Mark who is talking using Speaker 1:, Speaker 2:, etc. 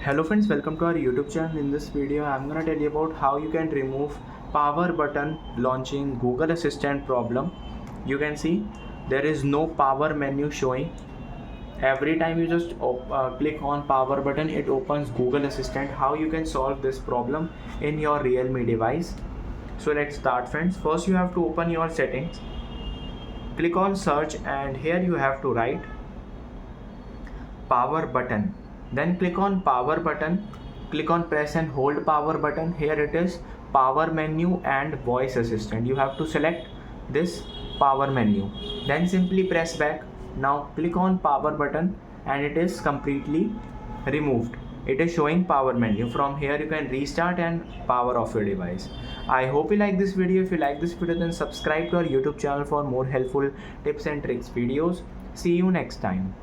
Speaker 1: Hello friends, welcome to our YouTube channel. In this video I'm gonna tell you about how you can remove power button launching Google Assistant problem. You can see there is no power menu showing. Every time you just click on power button, it opens Google Assistant. How you can solve this problem in your Realme device? So let's start friends. First you have to open your settings, click on search, and here you have to write power button. Then click on power button, click on press and hold power button. Here it is power menu and voice assistant. You have to select this power menu, then simply press back. Now click on power button and it is completely removed. It is showing power menu. From here you can restart and power off your device. I hope you like this video. If you like this video, then subscribe to our YouTube channel for more helpful tips and tricks videos. See you next time.